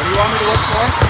do you want me to look for?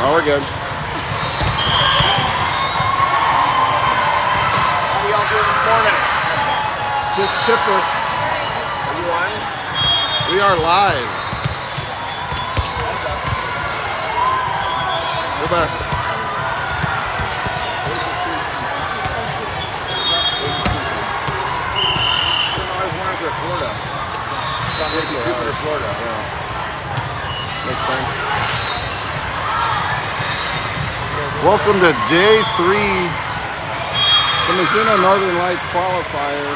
Oh, we're good. How y'all doing this morning? Just chipper. Are you on? We are live. Go back. I was wondering if Florida. Maybe Jupiter, Florida. Yeah. Makes sense. Welcome to day 3, the Mizuno Northern Lights qualifier.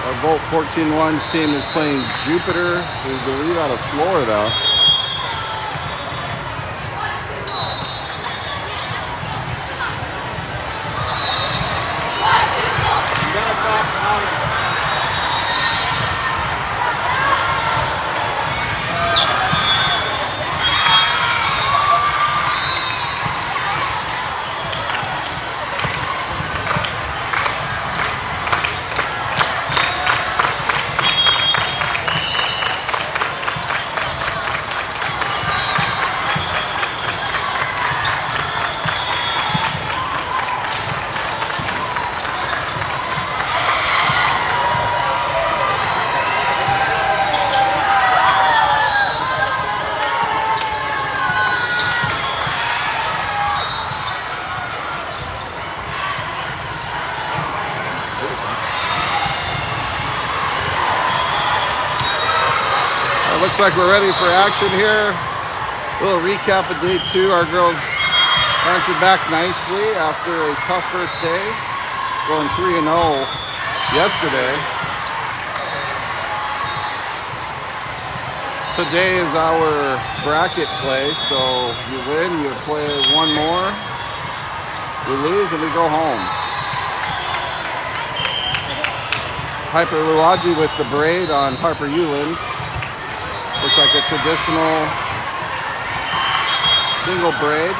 Our Volt 14-1's team is playing Jupiter, we believe out of Florida. like we're ready for action here. A little recap of day 2. Our girls answered back nicely after a tough first day, going 3-0 yesterday. Today is our bracket play, so you win, you play one more, you lose, and we go home. Piper Luaji with the braid on Harper Euland. Looks like a traditional single braid.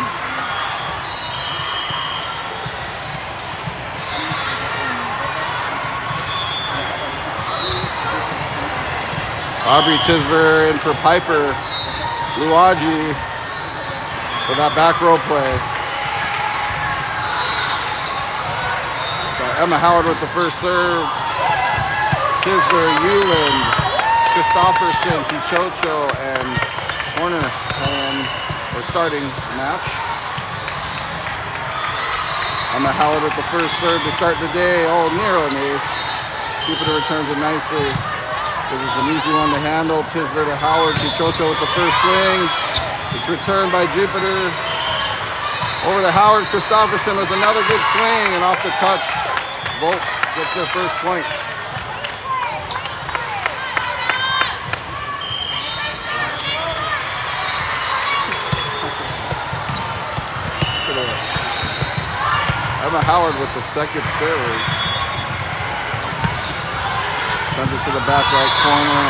Aubrey Chisver in for Piper Luaji for that back row play. Got Emma Howard with the first serve. Chisver, Euland, Christofferson, Kichocho, and Horner playing or starting the match. Emma Howard with the first serve to start the day. Oh, near an ace. Jupiter returns it nicely. This is an easy one to handle. Chisver to Howard. Kichocho with the first swing. It's returned by Jupiter. Over to Howard. Christofferson with another good swing, and off the touch, Volts gets their first points. Emma Howard with the second serve. Sends it to the back right corner.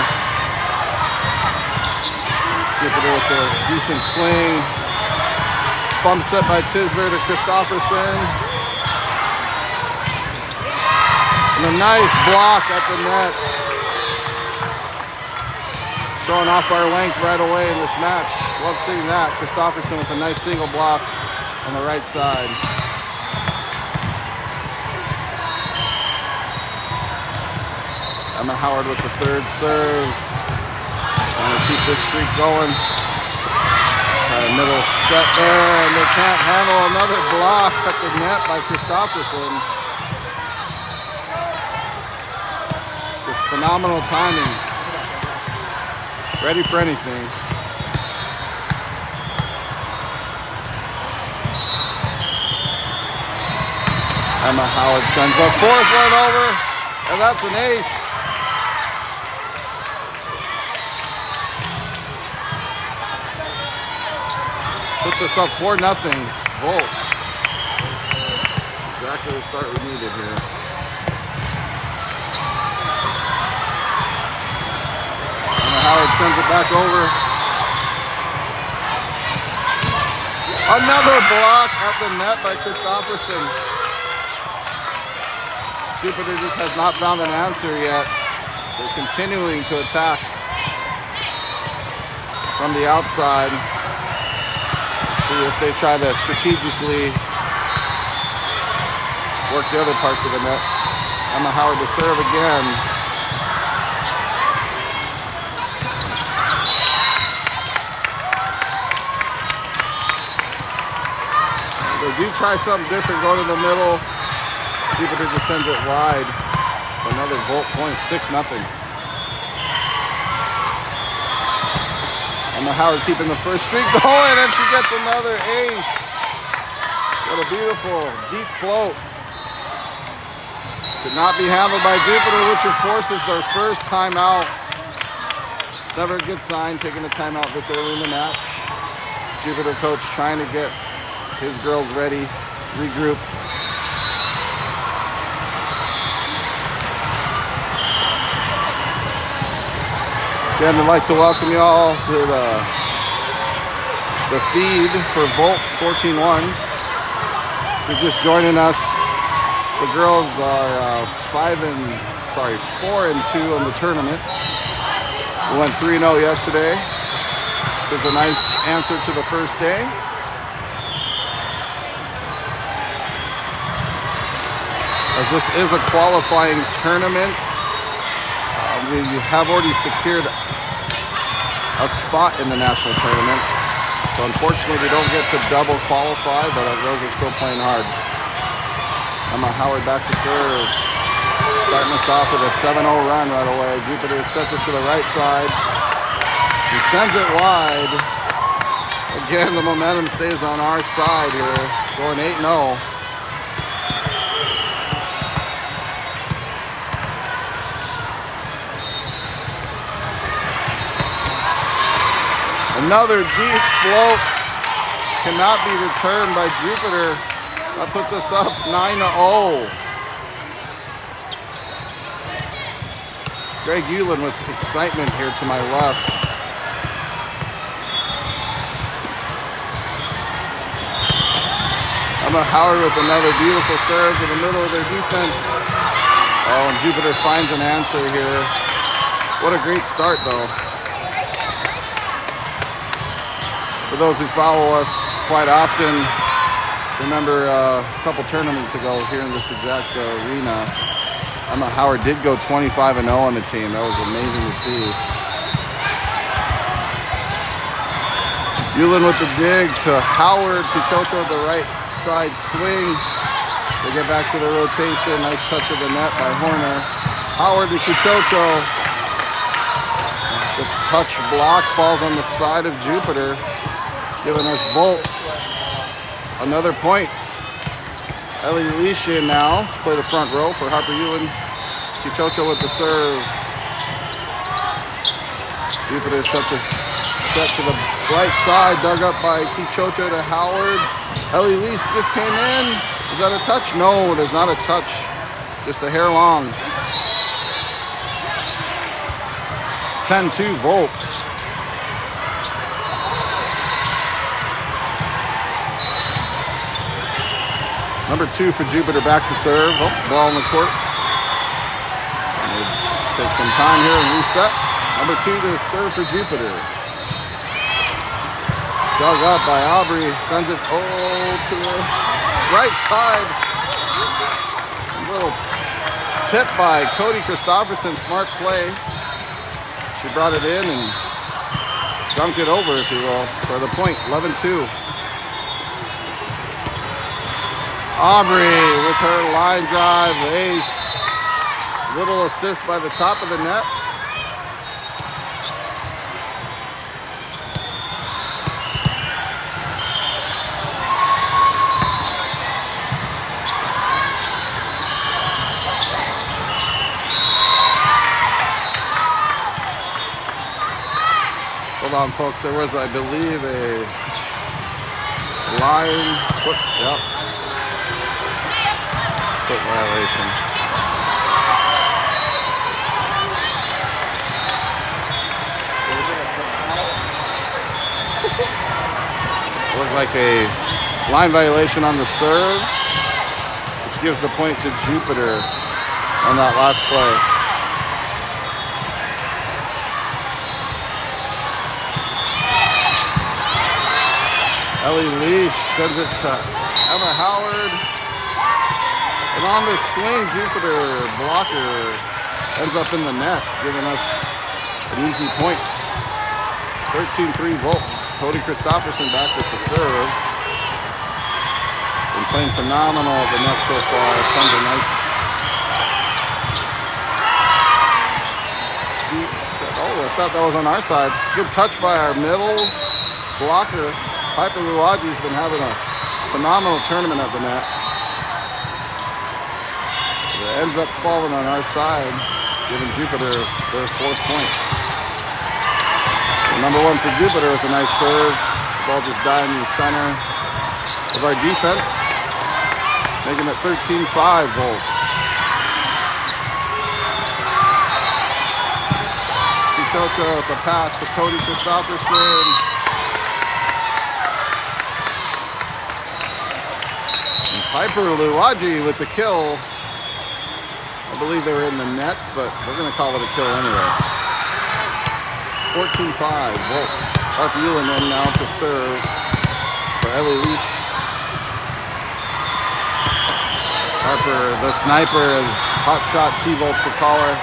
Jupiter with a decent swing. Bump set by Chisver to Christofferson. And a nice block at the net. Showing off our length right away in this match. Love seeing that. Christofferson with a nice single block on the right side. Emma Howard with the third serve. Trying to keep this streak going. Got a middle set there, and they can't handle another block at the net by Christofferson. Just phenomenal timing. Ready for anything. Emma Howard sends a fourth one over, and that's an ace. Puts us up 4-0. Volts. Exactly the start we needed here. Emma Howard sends it back over. Another block at the net by Christofferson. Jupiter just has not found an answer yet. They're continuing to attack from the outside. See if they try to strategically work the other parts of the net. Emma Howard to serve again. They do try something different, go to the middle. Jupiter just sends it wide. Another Volt point, 6-0. Emma Howard keeping the first streak going, and she gets another ace. What a beautiful deep float. Could not be handled by Jupiter, which forces their first timeout. It's never a good sign taking a timeout this early in the match. Jupiter coach trying to get his girls ready, regroup. Again, I'd like to welcome you all to the feed for Volts 14-1s. If you're just joining us, the girls are 4-2 in the tournament. We went 3-0 yesterday. It was a nice answer to the first day. As this is a qualifying tournament, we have already secured a spot in the national tournament. So unfortunately, we don't get to double qualify, but our girls are still playing hard. Emma Howard back to serve. Starting us off with a 7-0 run right away. Jupiter sets it to the right side. He sends it wide. Again, the momentum stays on our side here, going 8-0. Another deep float cannot be returned by Jupiter. That puts us up 9-0. Greg Ulan with excitement here to my left. Emma Howard with another beautiful serve to the middle of their defense. Oh, and Jupiter finds an answer here. What a great start, though. For those who follow us quite often, remember a couple tournaments ago here in this exact arena, Emma Howard did go 25-0 on the team. That was amazing to see. Ulan with the dig to Howard. Pichocho with the right side swing. They get back to the rotation. Nice touch of the net by Horner. Howard to Pichocho. The touch block falls on the side of Jupiter, giving us Volts another point. Ellie Leash in now to play the front row for Harper Ulan. Pichocho with the serve. Jupiter set to the right side, dug up by Pichocho to Howard. Ellie Leash just came in. Is that a touch? No, it is not a touch. Just a hair long. 10-2 Volt. Number 2 for Jupiter back to serve. Oh, ball in the court. And they take some time here and reset. Number 2 to serve for Jupiter. Dug up by Aubrey. Sends it to the right side. A little tip by Cody Christopherson. Smart play. She brought it in and dunked it over, if you will, for the point. 11-2. Aubrey with her line drive, ace. Little assist by the top of the net. Hold on, folks. There was, I believe, a line foot. Yep. Foot violation. Looked like a line violation on the serve, which gives the point to Jupiter on that last play. Ellie Leash sends it to Emma Howard. And on this swing, Jupiter blocker ends up in the net, giving us an easy point. 13-3 Volts. Cody Christopherson back with the serve. Been playing phenomenal at the net so far. Sends a nice deep set. Oh, I thought that was on our side. Good touch by our middle blocker. Piper Luagi's been having a phenomenal tournament at the net. It ends up falling on our side, giving Jupiter their 4th point. And number 1 for Jupiter with a nice serve. The ball just died in the center of our defense, making it 13-5 Volts. Pichocho with a pass to Cody Christopherson. Piper Luagi with the kill. I believe they were in the nets, but we're going to call it a kill anyway. 14-5 Volts. Harper Ulan in now to serve for Ellie Leash. Harper, the sniper, is hot shot T-Volts the caller.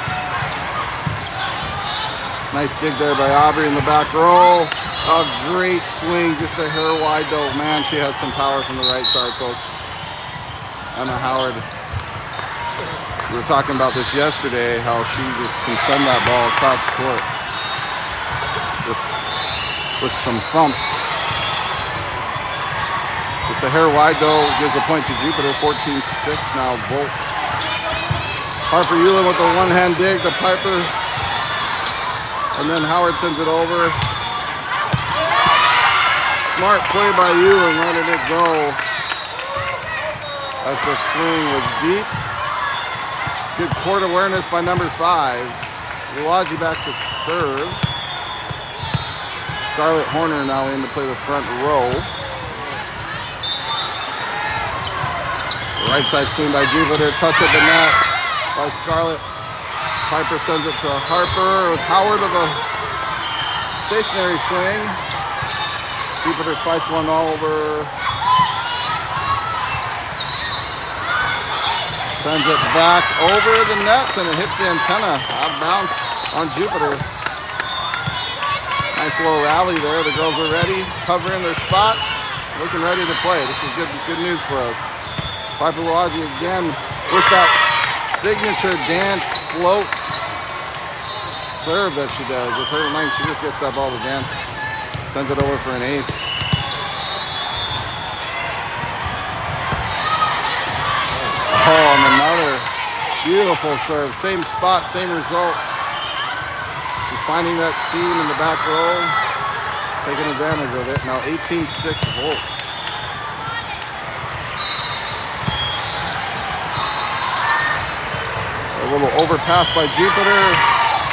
Nice dig there by Aubrey in the back row. A great swing, just a hair wide though. Man, she has some power from the right side, folks. Emma Howard, we were talking about this yesterday, how she just can send that ball across the court with with some thump. Just a hair wide though, gives a point to Jupiter. 14-6 now, Volts. Harper Ewan with the one-hand dig to Piper. And then Howard sends it over. Smart play by Ewan, letting it go. As the swing was deep. Good court awareness by number 5. Luwaji back to serve. Scarlett Horner now in to play the front row. Right side swing by Jupiter. Touch at the net by Scarlett. Piper sends it to Harper with Howard with a stationary swing. Jupiter fights one over. Sends it back over the net and it hits the antenna. Out of bounds on Jupiter. Nice little rally there. The girls are ready, covering their spots, looking ready to play. This is good news for us. Piper Luwaji again with that signature dance float serve that she does. With her length, she just gets that ball to dance. Sends it over for an ace. Oh, and another beautiful serve. Same spot, same results. She's finding that seam in the back row, taking advantage of it. Now 18-6 Volts. A little overpass by Jupiter.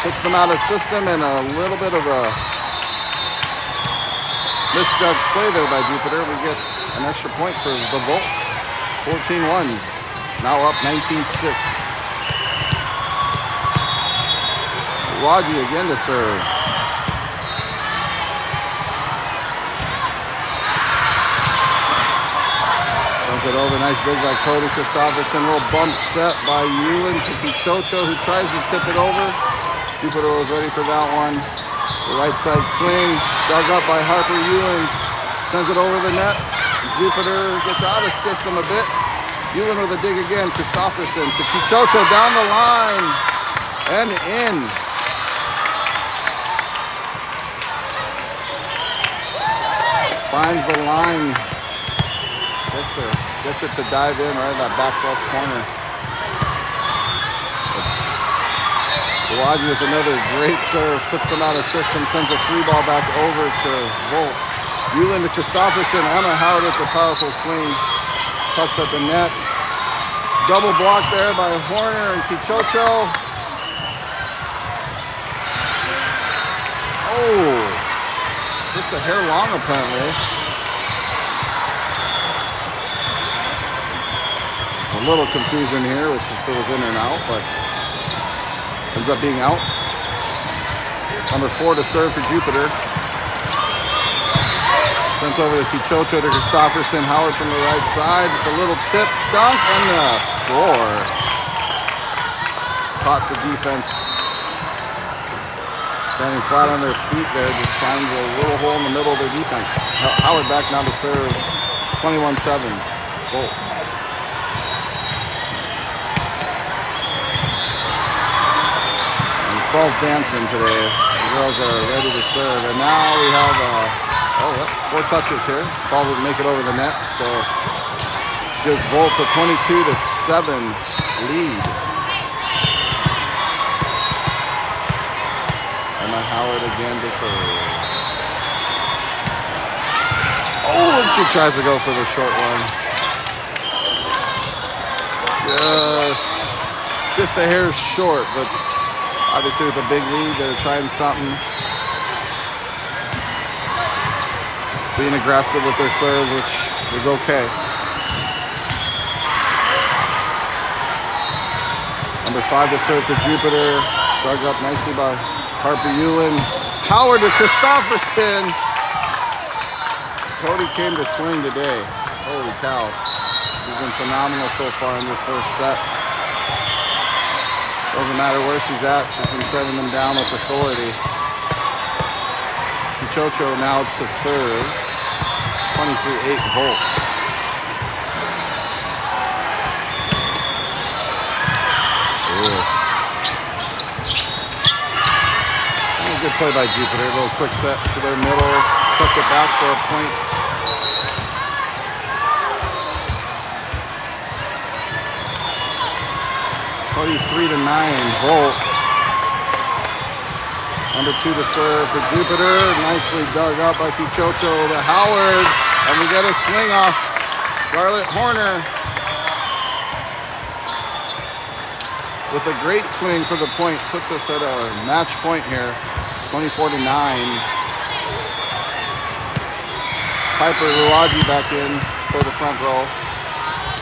Puts them out of system and a little bit of a misjudged play there by Jupiter. We get an extra point for the Volts. 14-1s. Now up 19-6. Luwaji again to serve. Sends it over. Nice dig by Cody Christopherson. Little bump set by Ewan to Kichocho, who tries to tip it over. Jupiter was ready for that one. The right side swing. Dug up by Harper Ewan. Sends it over the net. Jupiter gets out of system a bit. Ewan with a dig again. Christopherson to Kichocho down the line and in. Finds the line. Gets it to dive in right in that back left corner. Luwaji with another great serve. Puts them out of system. Sends a free ball back over to Volts. Ewan to Christopherson. Emma Howard with the powerful swing. Touched at the nets. Double block there by Horner and Kichocho. Oh, just a hair long apparently. A little confusion here if it was in and out, but ends up being outs. Number 4 to serve for Jupiter. Sent over to Kichocho to Christopherson. Howard from the right side with a little tip, dunk, and a score. Caught the defense standing flat on their feet there. Just finds a little hole in the middle of their defense. Howard back now to serve. 21-7 Volts. And this ball's dancing today. The girls are ready to serve. And now we have 4 touches here. Ball didn't make it over the net, so gives Volts a 22-7 lead. Emma Howard again to serve. Oh, and she tries to go for the short one. Just a hair short, but obviously with a big lead, they're trying something. Being aggressive with their serve, which is okay. Number 5 to serve for Jupiter. Dug up nicely by Harper Ewan. Howard to Christopherson. Cody came to swing today. Holy cow. She's been phenomenal so far in this first set. Doesn't matter where she's at, she's been setting them down with authority. Kichocho now to serve. 23-8 Volts. Good play by Jupiter. A little quick set to their middle. Cuts it back for a point. 43-9. Volts. Number 2 to serve for Jupiter. Nicely dug up by Kichocho to Howard. And we get a swing off Scarlett Horner. With a great swing for the point. Puts us at a match point here. 24-9. Piper Luaji back in for the front row.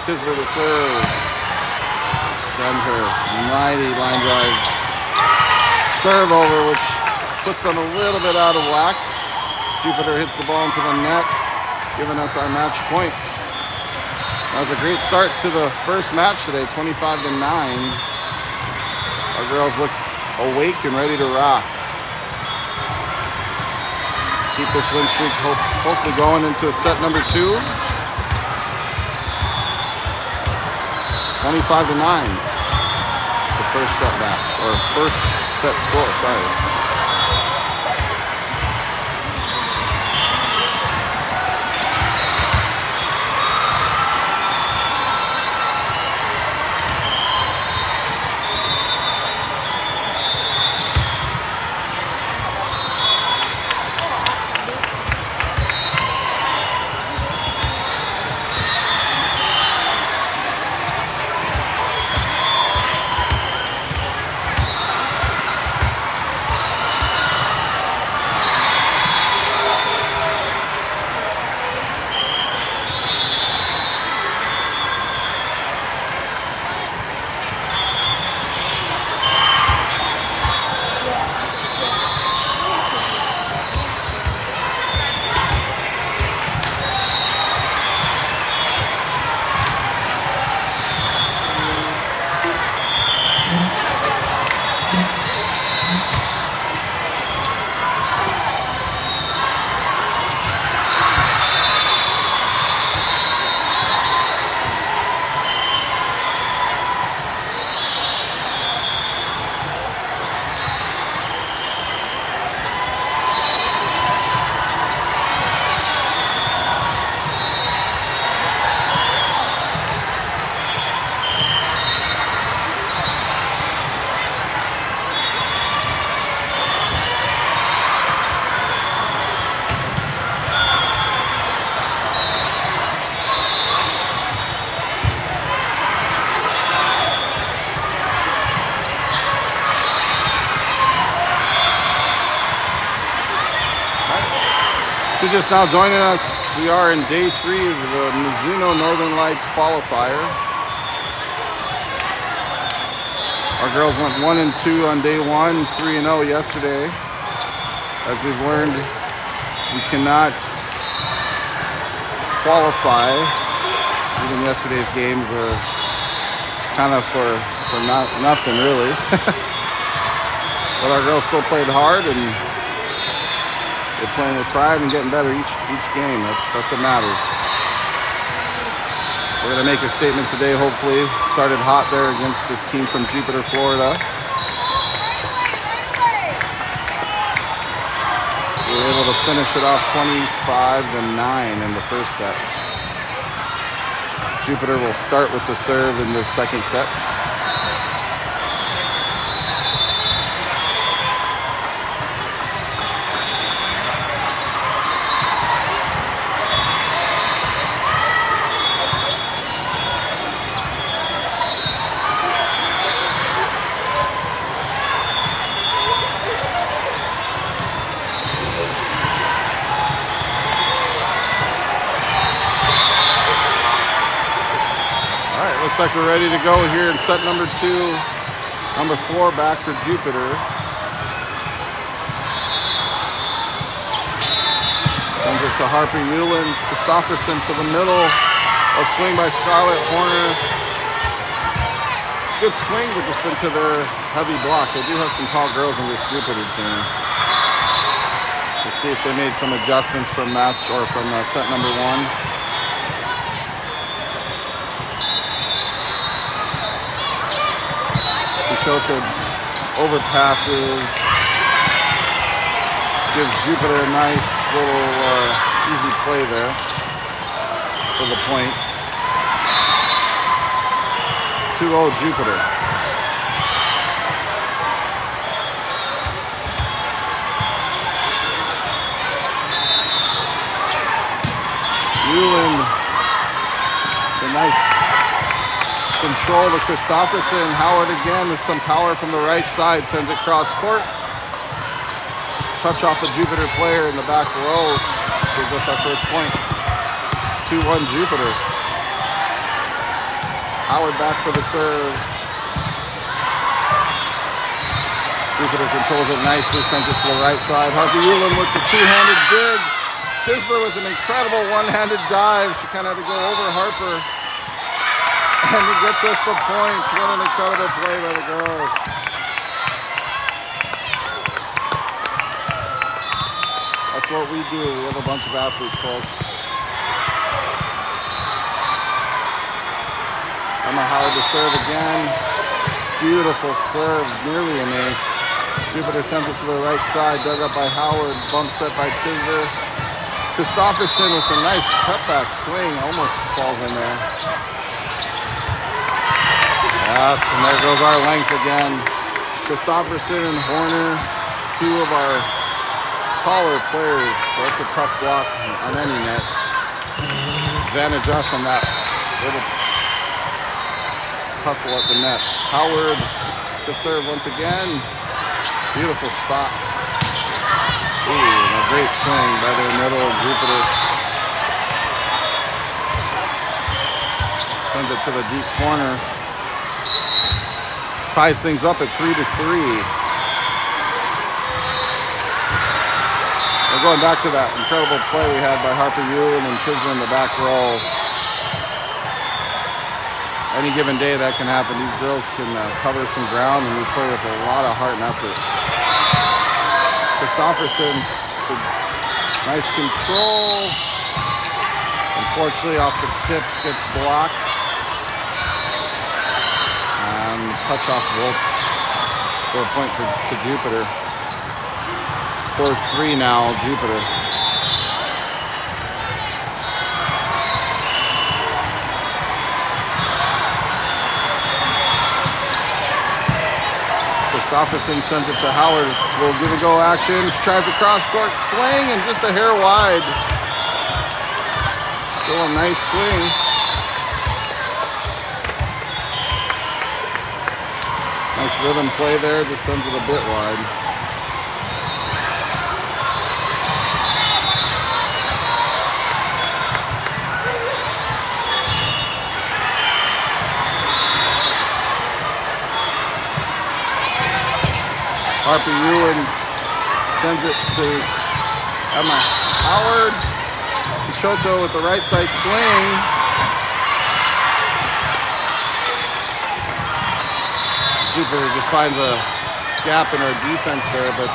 Tisver to serve. Sends her mighty line drive serve over, which puts them a little bit out of whack. Jupiter hits the ball into the net, giving us our match point. That was a great start to the first match today, 25-9. Our girls look awake and ready to rock. Keep this win streak hopefully going into set number 2. 25-9. The first set match, or first set score, sorry. If you're just now joining us, we are in day 3 of the Mizuno Northern Lights qualifier. Our girls went 1-2 on day 1, 3-0 yesterday. As we've learned, we cannot qualify. Even yesterday's games were kind of for nothing really. But our girls still played hard, and they're playing with pride and getting better each game. That's what matters. We're going to make a statement today, hopefully. Started hot there against this team from Jupiter, Florida. We were able to finish it off 25-9 in the first set. Jupiter will start with the serve in the second set. Looks like we're ready to go here in set number 2. Number 4 back for Jupiter. Sends it to Harper Newland. Christofferson to the middle. A swing by Scarlett Horner. Good swing, but just into their heavy block. They do have some tall girls in this Jupiter team. Let's see if they made some adjustments from set number 1. Chocho overpasses. Gives Jupiter a nice little easy play there for the point. 2-0 Jupiter. Ewan, the nice control to Christofferson. Howard again with some power from the right side, sends it cross court. Touch off a Jupiter player in the back row gives us our first point. 2-1 Jupiter. Howard back for the serve. Jupiter controls it nicely, sends it to the right side. Harper Ewan with the two-handed dig. Tisler with an incredible one-handed dive. She kind of had to go over Harper. And it gets us the points. What an incredible play by the girls. That's what we do. We have a bunch of athletes, folks. Emma Howard to serve again. Beautiful serve, nearly an ace. Jupiter sends it to the right side, dug up by Howard, bump set by Tisler. Christofferson with a nice cutback swing, almost falls in there. Yes, and there goes our length again. Christofferson and Horner, two of our taller players. That's a tough block on any net. Advantage us on that little tussle at the net. Howard to serve once again. Beautiful spot. Ooh, and a great swing by their middle. Jupiter sends it to the deep corner. Ties things up at 3-3. We're going back to that incredible play we had by Harper Ewan and Tisler in the back row. Any given day that can happen. These girls can cover some ground, and we play with a lot of heart and effort. Christofferson, nice control. Unfortunately, off the tip, gets blocked. And touch off Volts for a point to Jupiter. 4-3 now, Jupiter. Christofferson sends it to Howard. We'll give a go action. She tries a cross-court swing and just a hair wide. Still a nice swing. Nice rhythm play there. Just sends it a bit wide. Harper Ewan sends it to Emma Howard. Chocho with the right side swing. Jupiter just finds a gap in our defense there, but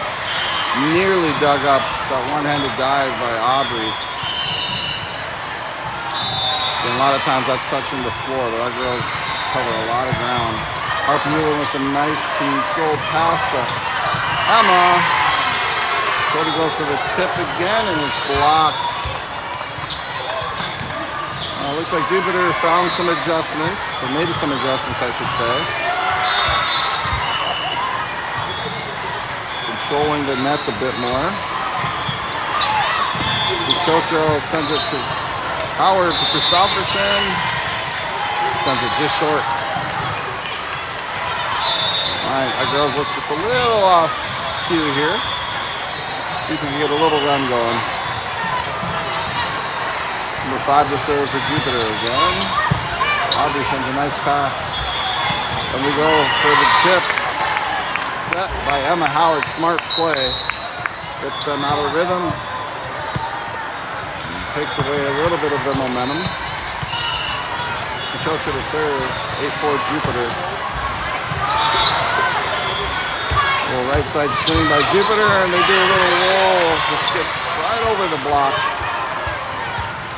nearly dug up that one-handed dive by Aubrey. And a lot of times that's touching the floor, but our girls cover a lot of ground. Harper Ewan with a nice controlled pass to Emma. Cody goes for the tip again, and it's blocked. Looks like Jupiter found some adjustments, or made some adjustments, I should say. Controlling the nets a bit more. Chocho sends it to Howard to Christofferson. Sends it just short. All right, our girls look just a little off cue here. See if we can get a little run going. Number 5 to serve for Jupiter again. Aubrey sends a nice pass. And we go for the tip. Set by Emma Howard. Smart play. Gets them out of rhythm. And takes away a little bit of the momentum. Chocho to serve. 8-4 Jupiter. Little right side swing by Jupiter, and they do a little roll, which gets right over the block.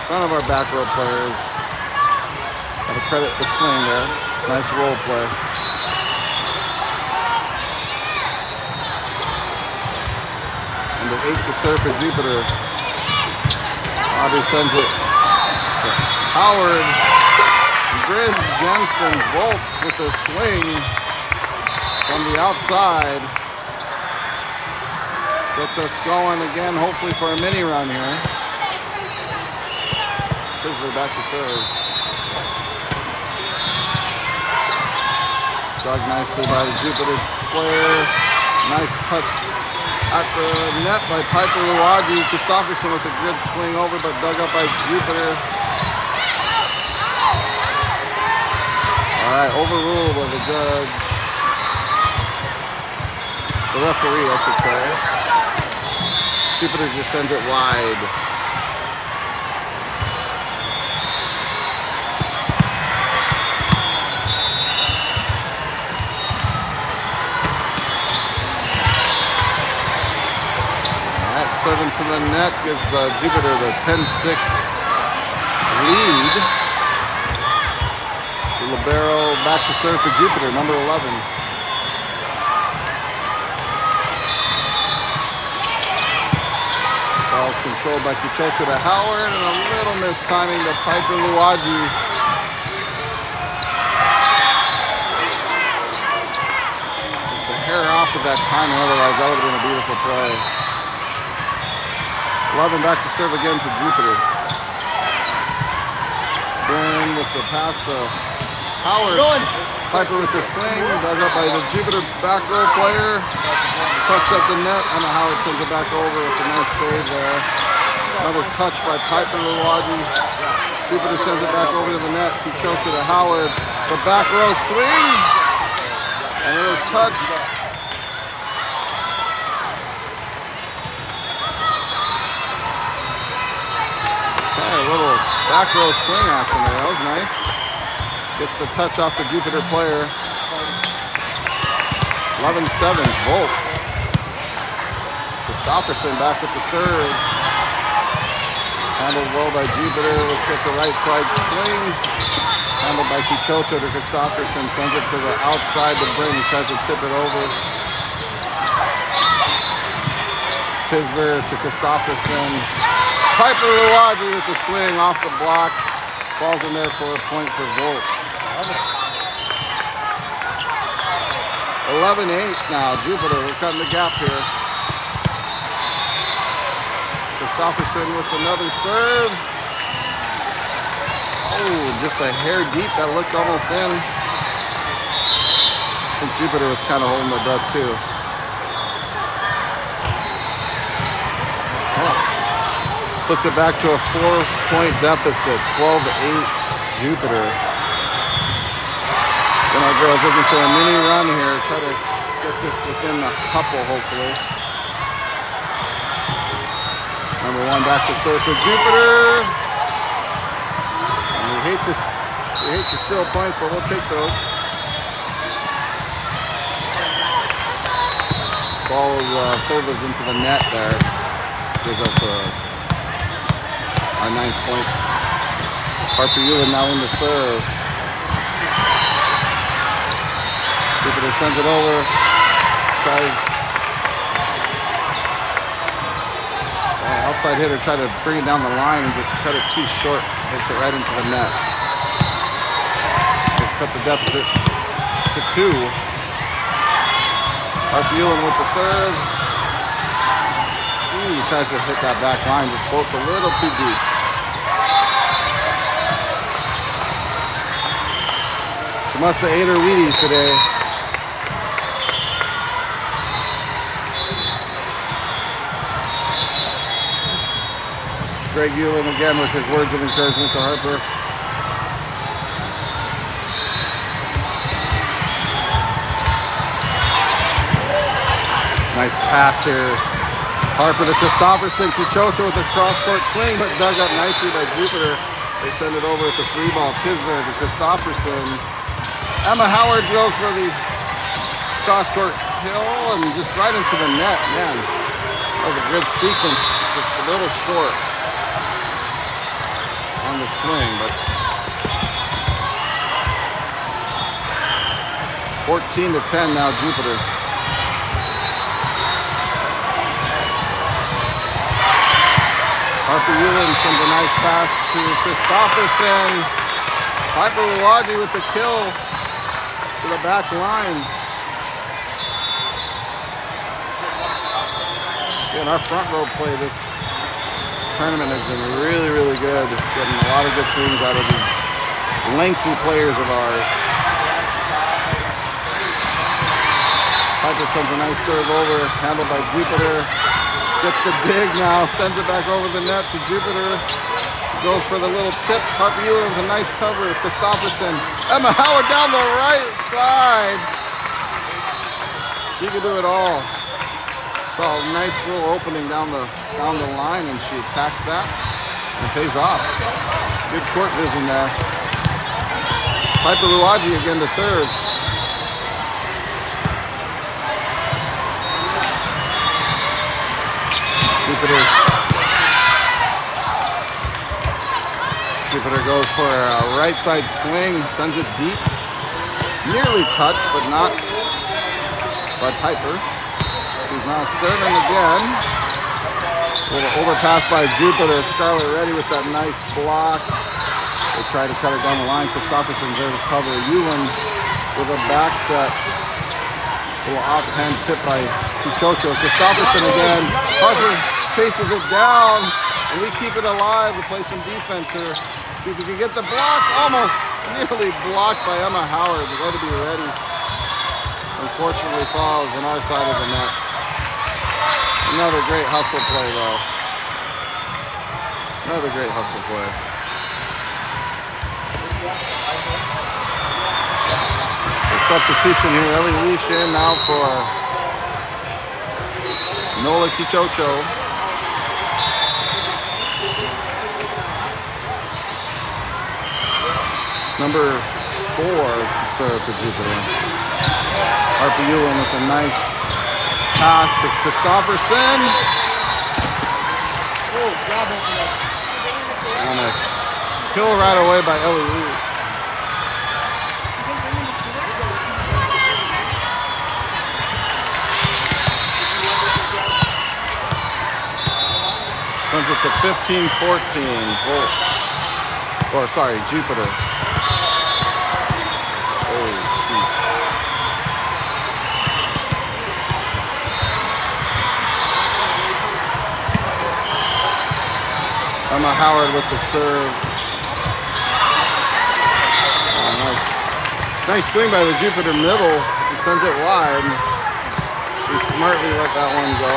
Front of our back row players. Got to credit the swing there. It's a nice roll play. 8 to serve for Jupiter. Bobby sends it to Howard. Grid Jensen bolts with a swing from the outside. Gets us going again, hopefully for a mini run here. Tisler back to serve. Dug nicely by the Jupiter player. Nice touch at the net by Piper Luwaji. Christopherson with a good swing over, but dug up by Jupiter. All right, overruled by the judge. The referee, I should say. Jupiter just sends it wide. Serving to the net gives Jupiter the 10-6 lead. The libero back to serve for Jupiter, number 11. Ball's controlled by Kichocho to Howard, and a little mistiming to Piper Luwaji. Just a hair off of that timing, otherwise that would have been a beautiful play. 11 back to serve again for Jupiter. Burn with the pass to Howard. Piper with the swing, dug up by the Jupiter back row player. Touch at the net, and Howard sends it back over with a nice save there. Another touch by Piper Luwaji. Jupiter sends it back over to the net. Kichocho to Howard. The back row swing, and it was touched. A little back row swing action there. That was nice. Gets the touch off the Jupiter player. 11-7, Volts. Christopherson back with the serve. Handled well by Jupiter, which gets a right side swing. Handled by Kichocho to Christopherson. Sends it to the outside to bring. He tries to tip it over. Tisver to Christopherson. Piper Luwaji with the swing off the block. Falls in there for a point for Volt. 11-8 now. Jupiter, we're cutting the gap here. Christopherson with another serve. Oh, just a hair deep. That looked almost in. I think Jupiter was kind of holding their breath too. Puts it back to a 4-point deficit, 12-8 Jupiter. Then our girls looking for a mini run here, try to get this within a couple hopefully. Number 1 back to serve for Jupiter. And we hate to steal points, but we'll take those. Ball serves into the net there. Gives us our 9th point. Harper Ewan now in the serve. Jupiter sends it over. Tries. Outside hitter tried to bring it down the line and just cut it too short. Hits it right into the net. They've cut the deficit to 2. Harper Ewan with the serve. He tries to hit that back line, just floats a little too deep. She must have ate her Wheaties today. Greg Ewan again with his words of encouragement to Harper. Nice pass here. Harper to Christopherson. Kichocho with a cross-court swing, but dug up nicely by Jupiter. They send it over with the free ball. Tisver to Christopherson. Emma Howard goes for the cross-court kill and just right into the net. Man, that was a good sequence. Just a little short on the swing, but 14-10 now Jupiter. Harper Euland sends a nice pass to Christopherson. Piper Luwaji with the kill to the back line. Again, our front row play this tournament has been really, really good. Getting a lot of good things out of these lengthy players of ours. Piper sends a nice serve over, handled by Jupiter. Gets the dig now, sends it back over the net to Jupiter. Goes for the little tip. Harper Euler with a nice cover. Christopherson. Emma Howard down the right side. She can do it all. Saw a nice little opening down the line, and she attacks that, and it pays off. Good court vision there. Piper Luwaji again to serve. Jupiter goes for a right side swing, sends it deep. Nearly touched, but not by Piper, who's now serving again. A little overpass by Jupiter. Scarlett ready with that nice block. They try to cut it down the line. Christopherson's there to cover. Euland with a back set. A little offhand tip by Kichocho. Christopherson again. Harper chases it down, and we keep it alive. We play some defense here. See if we can get the block. Almost nearly blocked by Emma Howard. We got to be ready. Unfortunately falls on our side of the net. Another great hustle play though. Another great hustle play. The substitution here, Ellie Leash in now for Nola Kichocho. Number 4 to serve for Jupiter. Harper Euland with a nice pass to Christopherson. And a kill right away by Ellie Lee. Sends it to 15-14 Volts. Or sorry, Jupiter. Emma Howard with the serve. Oh, nice swing by the Jupiter middle. He sends it wide. He smartly let that one go.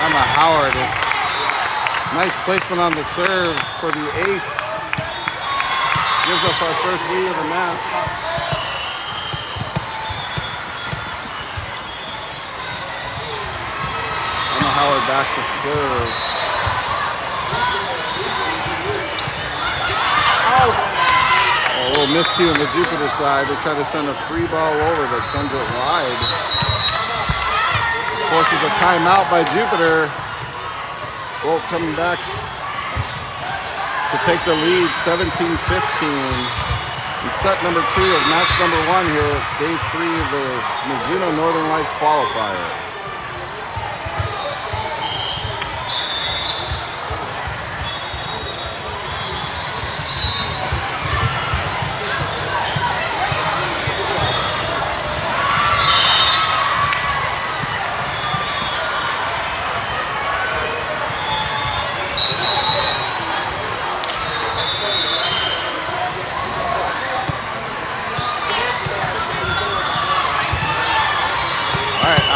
Emma Howard with nice placement on the serve for the ace. Gives us our first lead of the match. Emma Howard back to serve. Oh, a little miscue on the Jupiter side. They try to send a free ball over, but sends it wide. Forces a timeout by Jupiter. Bolt coming back to take the lead, 17-15. In set number 2 of match number 1 here, day 3 of the Mizuno Northern Lights qualifier.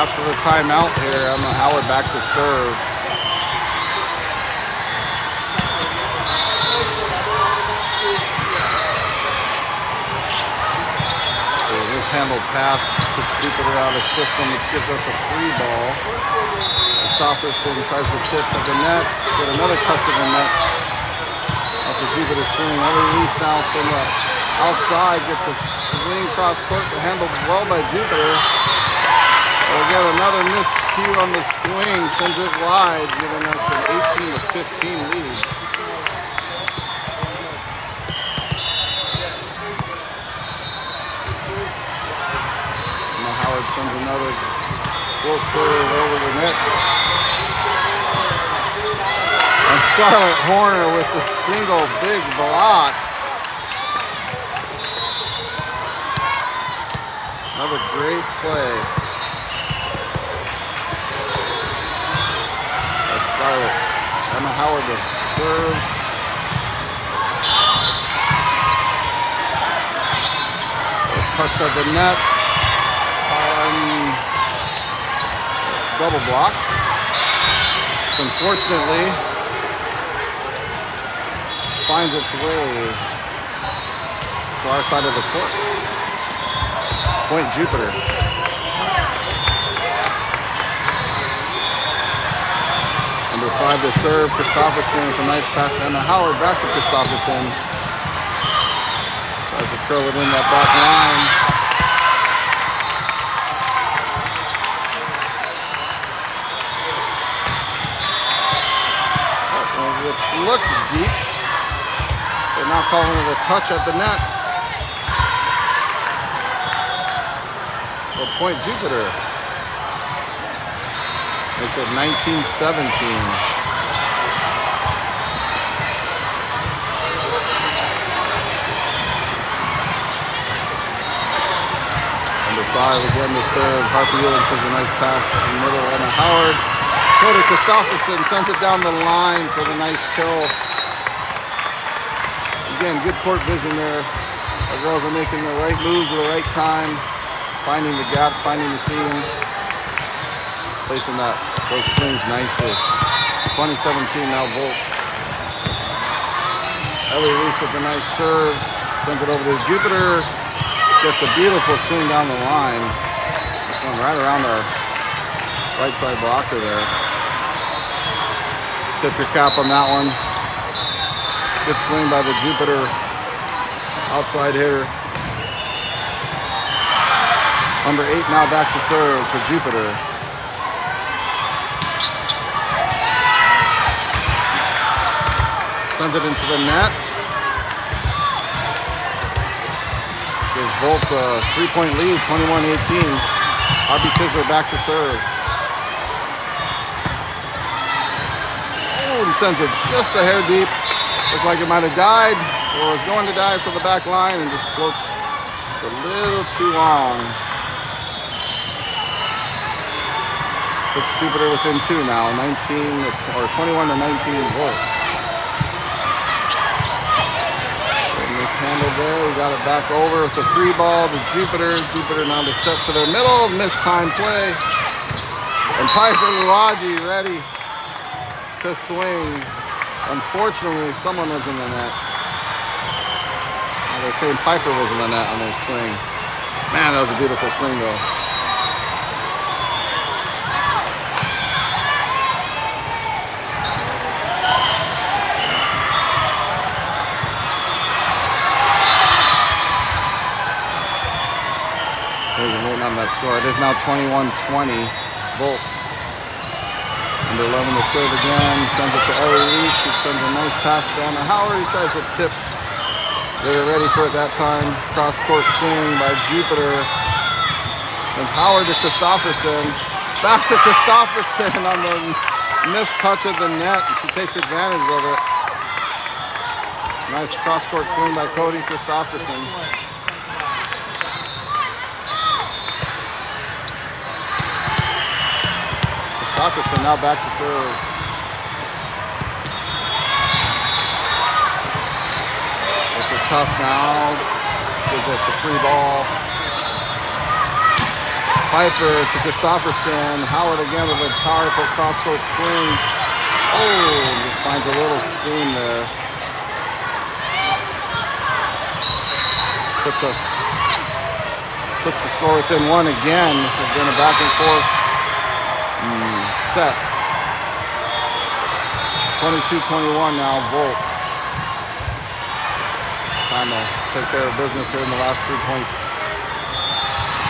After the timeout here, Emma Howard back to serve. So this handled pass puts Jupiter out of system, which gives us a free ball. Christopherson tries the tip of the net, get another touch of the net. After Jupiter swing, Ellie Leash now from the outside gets a swing cross court, handled well by Jupiter. We'll get another miscue on the swing, sends it wide, giving us an 18-15 lead. sends another float serve over the net. And Scarlett Horner with the single big block. Another great play. That's Scarlett. Emma Howard to serve. Touched at the net. Double block. Unfortunately, finds its way to our side of the court. Point Jupiter. Number 5 to serve, Christopherson with a nice pass to Emma Howard. Back to Christopherson. Tries to curl it in that back line. Which looks deep. They're not calling it a touch at the net. So point Jupiter. Makes it 19-17. Number 5 again to serve. Harper Ewing sends a nice pass in the middle. Emma Howard. Cody Christopherson sends it down the line for the nice kill. Again, good court vision there. The girls are making the right moves at the right time, finding the gaps, finding the seams, placing those swings nicely. 2017 now Volts. Ellie Reese with a nice serve, sends it over to Jupiter. Gets a beautiful swing down the line. Just going right around our right side blocker there. Tip your cap on that one. Good swing by the Jupiter outside hitter. Number 8 now back to serve for Jupiter. Sends it into the net. Gives Volt a 3-point lead, 21-18. RB Tisler back to serve. He sends it just a hair deep. Looked like it might have died or was going to die for the back line and just floats just a little too long. Puts Jupiter within 2 now, 21-19 Volts. And mishandled there. We got it back over with the free ball to Jupiter. Jupiter now to set to their middle. Mistime play. And Piper Luagi ready to swing. Unfortunately, someone was in the net. They're saying Piper was in the net on their swing. Man, that was a beautiful swing though. They're waiting on that score. It is now 21-20 Volts. Number 11 to serve again, sends it to Ellie Reach. She sends a nice pass to Emma Howard. He tries to tip. They were ready for it that time. Cross-court swing by Jupiter. Sends Howard to Christopherson. Back to Christopherson on the missed touch of the net. She takes advantage of it. Nice cross-court swing by Cody Christopherson. Christopherson now back to serve. It's a tough now. Gives us a free ball. Piper to Christopherson. Howard again with a powerful cross-court swing. Oh, just finds a little seam there. Puts the score within 1 again. This has been a back and forth set. 22-21 now, Volt. Time to take care of business here in the last 3 points.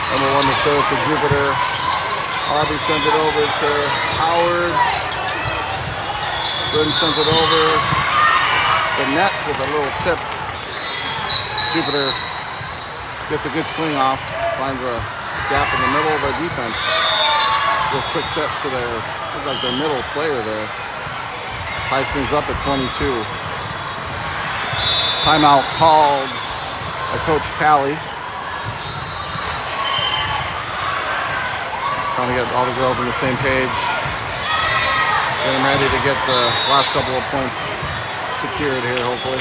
Number 1 to serve for Jupiter. Harvey sends it over to Howard. Gooden sends it over the net with a little tip. Jupiter gets a good swing off, finds a gap in the middle of our defense. Real quick set to their, look like their middle player there. Ties things up at 22. Timeout called by Coach Callie. Trying to get all the girls on the same page. Getting ready to get the last couple of points secured here, hopefully.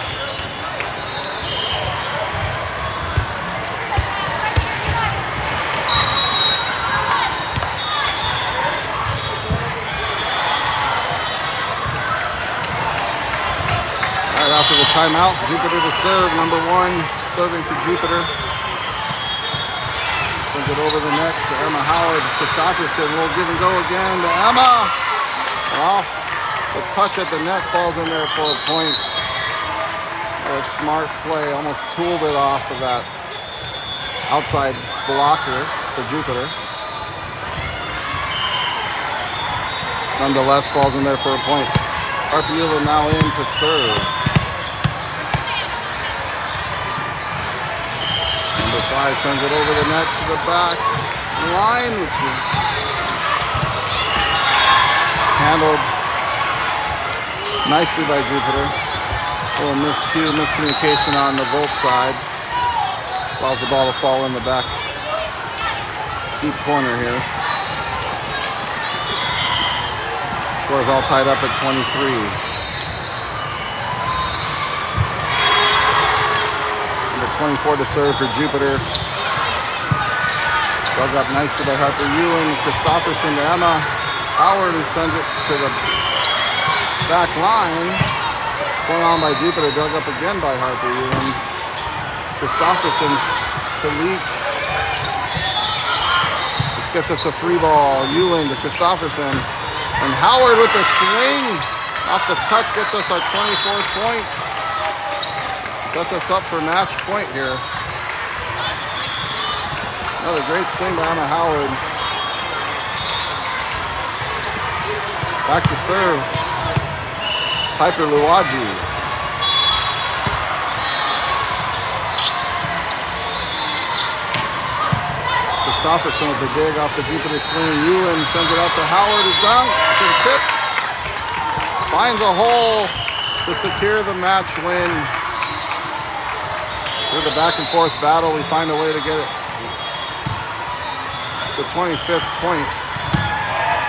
All right, after the timeout, Jupiter to serve. Number 1 serving for Jupiter. Sends it over the net to Emma Howard. Christopherson will give and go again to Emma. Off the touch at the net, falls in there for a point. A smart play, almost tooled it off of that outside blocker for Jupiter. Nonetheless, falls in there for a point. Harper now in to serve. Number 5 sends it over the net to the back line, which is handled nicely by Jupiter. A little miscommunication on the Volt side. Allows the ball to fall in the back deep corner here. Score is all tied up at 23. Number 24 to serve for Jupiter. Dug up nicely by Harper Ewing. Christopherson to Emma Howard, who sends it to the back line. Swung on by Jupiter, dug up again by Harper Ewing. Christopherson to Leach, which gets us a free ball. Ewing to Christopherson. And Howard with the swing off the touch gets us our 24th point. Sets us up for match point here. Another great swing by Emma Howard. Back to serve. It's Piper Luwaji. Christopherson with the dig off the Jupiter swing. Ewan sends it out to Howard, who dunks and tips. Finds a hole to secure the match win. Through the back and forth battle, we find a way to get it. The 25th point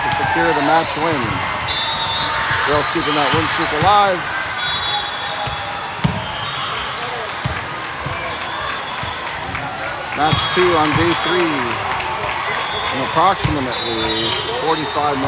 to secure the match win. Girls keeping that win streak alive. Match 2 on day 3 in approximately 45 minutes.